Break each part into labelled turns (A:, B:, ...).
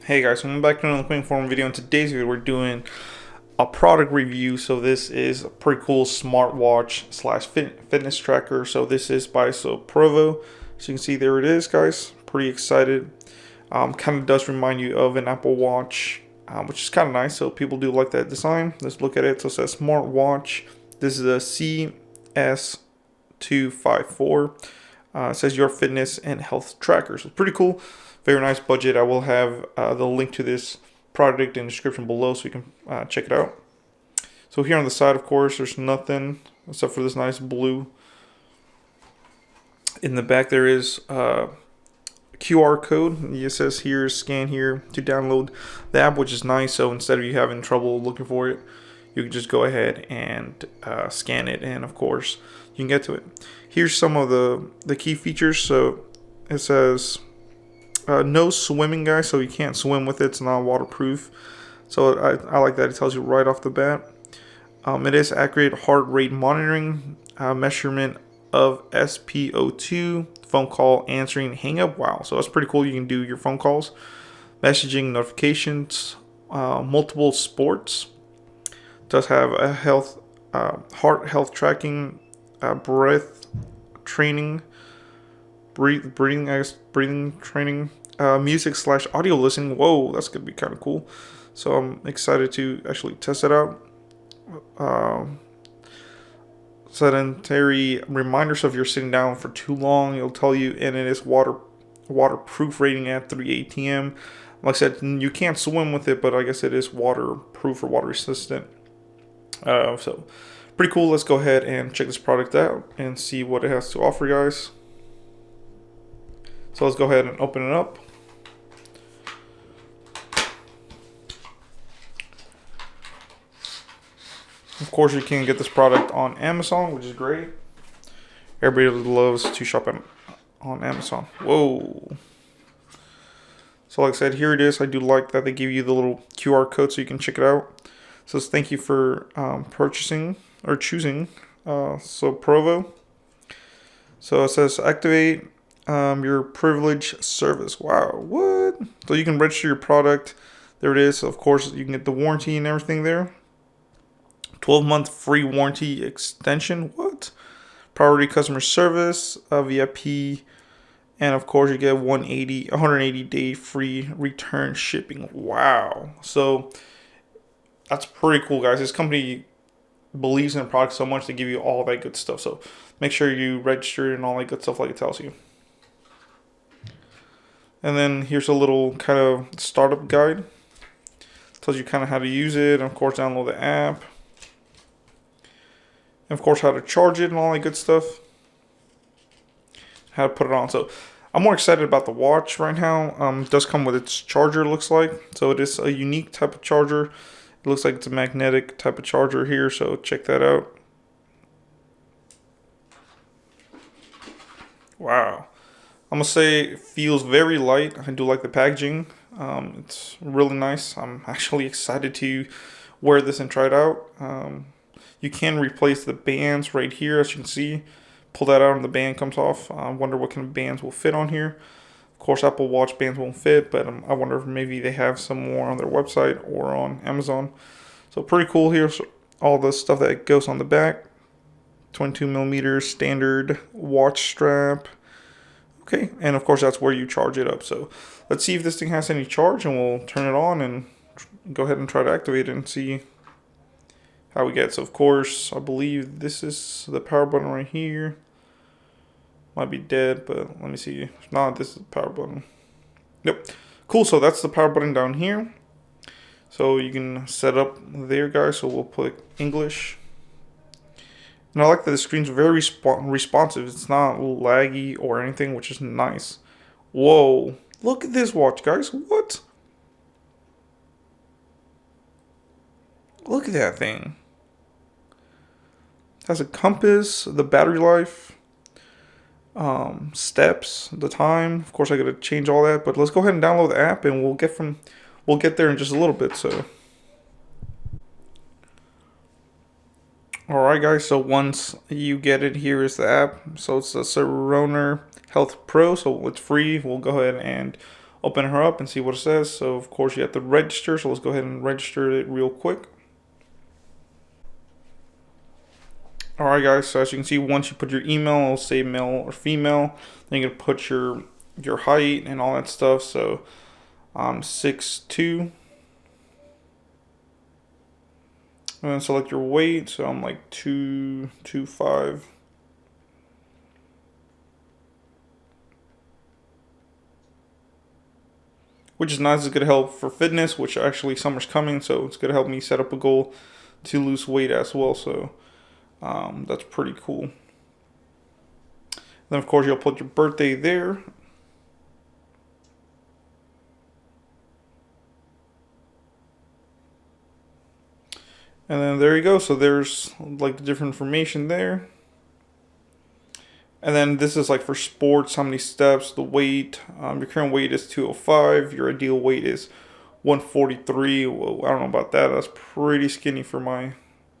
A: Hey guys, welcome back to another quick form video. In today's video, we're doing a product review. So this is a pretty cool smartwatch slash fitness tracker. So this is by Zoprovo. So you can see there it is, guys. Pretty excited. Kind of does remind you of an Apple Watch, which is kind of nice. So people do like that design. Let's look at it. So it says smartwatch. This is a CS254. It says your fitness and health tracker. So pretty cool. Very nice budget. I will have the link to this product in the description below so you can check it out. So here on the side, of course, there's nothing except for this nice blue. In the back there is a QR code. It says here, scan here to download the app, which is nice. So instead of you having trouble looking for it, you can just go ahead and scan it, and of course you can get to it. Here's some of the key features. So it says no swimming, guys, so you can't swim with it. It's not waterproof. So I like that. It tells you right off the bat. It is accurate heart rate monitoring, measurement of SpO2, phone call answering, hang up. Wow, so that's pretty cool. You can do your phone calls, messaging, notifications, multiple sports. It does have a heart health tracking, breath training, breathing training, music / audio listening. Whoa, that's gonna be kind of cool. So I'm excited to actually test it out. Sedentary reminders, so if you're sitting down for too long, it'll tell you, and it is waterproof rating at 3 ATM. Like I said, you can't swim with it, but I guess it is waterproof or water resistant. So pretty cool. Let's go ahead and check this product out and see what it has to offer, guys. So let's go ahead and open it up. Of course, you can get this product on Amazon, which is great. Everybody loves to shop on Amazon. Whoa. So like I said, here it is. I do like that they give you the little QR code so you can check it out. So thank you for purchasing or choosing Zoprovo. So it says activate your privilege service. Wow, what? So you can register your product. There it is. So of course, you can get the warranty and everything there. 12-month free warranty extension. What? Priority customer service, VIP, and of course you get 180-day free return shipping. Wow. So that's pretty cool, guys. This company believes in the product so much they give you all that good stuff. So make sure you register and all that good stuff like it tells you. And then here's a little kind of startup guide. Tells you kind of how to use it, and of course download the app. And of course how to charge it and all that good stuff. How to put it on. So I'm more excited about the watch right now. It does come with its charger, it looks like. So it is a unique type of charger. It looks like it's a magnetic type of charger here, so check that out. Wow. I'm going to say it feels very light. I do like the packaging. It's really nice. I'm actually excited to wear this and try it out. You can replace the bands right here, as you can see. Pull that out and the band comes off. I wonder what kind of bands will fit on here. Of course, Apple Watch bands won't fit, but I wonder if maybe they have some more on their website or on Amazon. So pretty cool here. So all the stuff that goes on the back. 22mm standard watch strap. Okay, and of course that's where you charge it up. So let's see if this thing has any charge, and we'll turn it on and go ahead and try to activate it and see how we get. So of course, I believe this is the power button right here. Might be dead, but let me see. If not, this is the power button. Yep. Cool, so that's the power button down here. So you can set up there, guys. So we'll put English. And I like that the screen's very responsive. It's not laggy or anything, which is nice. Whoa. Look at this watch, guys. What? Look at that thing. It has a compass, the battery life, steps, the time. Of course, I gotta change all that, but let's go ahead and download the app, and we'll get there in just a little bit. So, all right, guys. So once you get it, here is the app. So it's the Surroner Health Pro. So it's free. We'll go ahead and open her up and see what it says. So of course you have to register. So let's go ahead and register it real quick. Alright guys, so as you can see, once you put your email, it'll say male or female. Then you're gonna put your height and all that stuff. So I'm 6'2". And then select your weight. So I'm like 225. Which is nice. It's gonna help for fitness, which actually summer's coming, so it's gonna help me set up a goal to lose weight as well. So that's pretty cool. Then of course you'll put your birthday there. And then there you go. So there's like the different information there. And then this is like for sports, how many steps, the weight. Your current weight is 205. Your ideal weight is 143. Well, I don't know about that. That's pretty skinny for my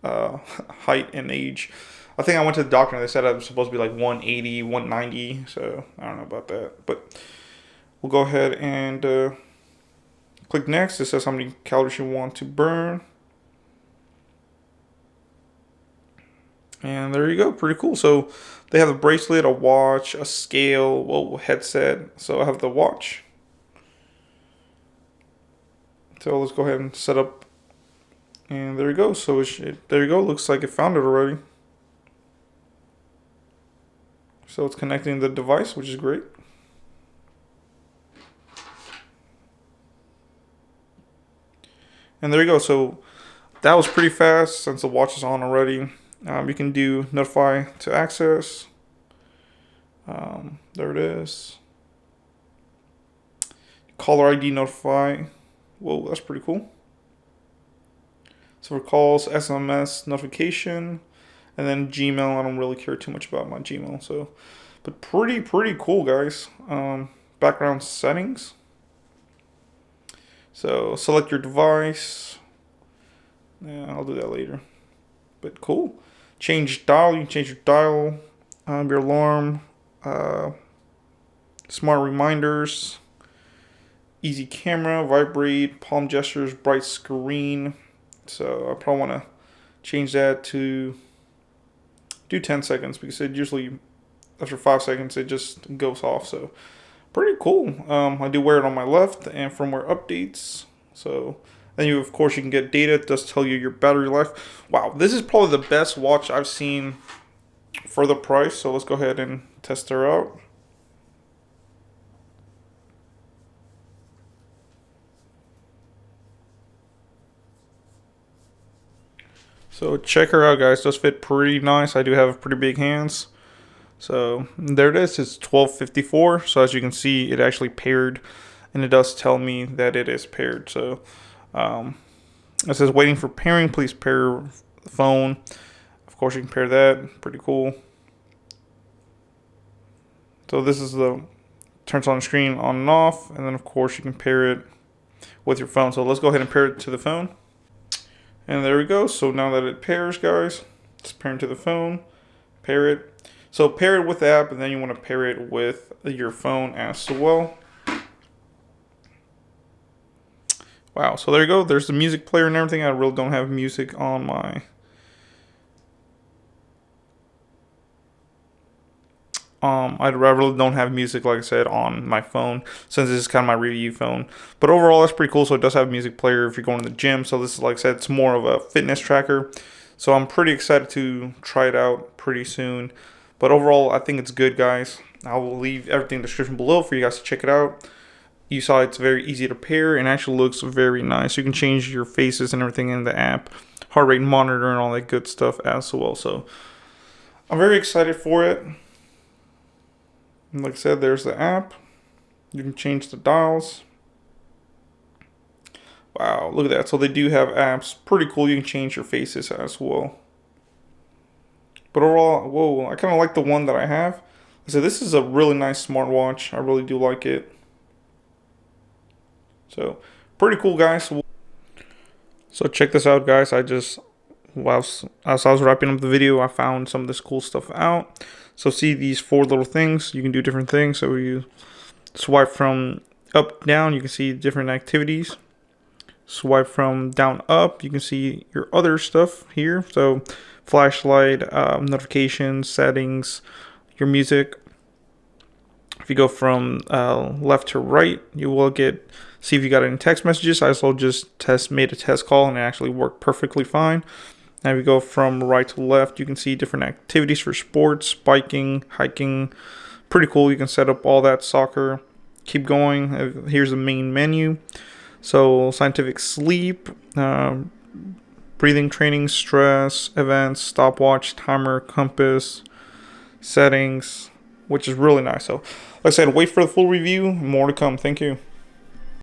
A: height and age. I think I went to the doctor and they said I'm supposed to be like 180, 190. So I don't know about that. But we'll go ahead and click next. It says how many calories you want to burn. And there you go, pretty cool. So they have a bracelet, a watch, a scale, headset. So I have the watch. So let's go ahead and set up. And there you go. So there you go. Looks like it found it already. So it's connecting the device, which is great. And there you go. So that was pretty fast since the watch is on already. You can do notify to access. There it is. Caller ID notify. Whoa, that's pretty cool. So for calls, SMS notification, and then Gmail. I don't really care too much about my Gmail. So, but pretty cool, guys. Background settings. So select your device. Yeah, I'll do that later. But cool. Change dial. You can change your dial, your alarm, smart reminders, easy camera, vibrate, palm gestures, bright screen. So I probably want to change that to do 10 seconds because it usually after 5 seconds it just goes off. So pretty cool. I do wear it on my left and firmware updates. So then you can get data. It does tell you your battery life. Wow, this is probably the best watch I've seen for the price. So let's go ahead and test her out. So check her out, guys. Does fit pretty nice. I do have pretty big hands. So there it is. It's 1254. So as you can see, it actually paired, and it does tell me that it is paired. So it says waiting for pairing. Please pair the phone. Of course, you can pair that. Pretty cool. So this is the turns on the screen on and off, and then of course you can pair it with your phone. So let's go ahead and pair it to the phone. And there we go. So now that it pairs, guys, it's pairing to the phone. Pair it. So pair it with the app, and then you want to pair it with your phone as well. Wow, so there you go. There's the music player and everything. I really don't have music on my I really don't have music, like I said, on my phone since this is kind of my review phone. But overall, that's pretty cool. So it does have a music player if you're going to the gym. So this is, like I said, it's more of a fitness tracker. So I'm pretty excited to try it out pretty soon. But overall, I think it's good, guys. I will leave everything in the description below for you guys to check it out. You saw it's very easy to pair and actually looks very nice. You can change your faces and everything in the app, heart rate monitor and all that good stuff as well. So I'm very excited for it. And like I said, there's the app. You can change the dials. Wow, look at that. So they do have apps. Pretty cool. You can change your faces as well. But overall, whoa, I kind of like the one that I have. So this is a really nice smartwatch. I really do like it. So pretty cool, guys. So check this out, guys. As I was wrapping up the video, I found some of this cool stuff out. So see these 4 little things. You can do different things. So you swipe from up, down, you can see different activities. Swipe from down up, you can see your other stuff here. So flashlight, notifications, settings, your music. If you go from left to right, you will see if you got any text messages. I also just made a test call and it actually worked perfectly fine. Now if you go from right to left, you can see different activities for sports, biking, hiking. Pretty cool. You can set up all that, soccer. Keep going. Here's the main menu. So scientific sleep, breathing training, stress, events, stopwatch, timer, compass, settings, which is really nice. So like I said, wait for the full review. More to come. Thank you.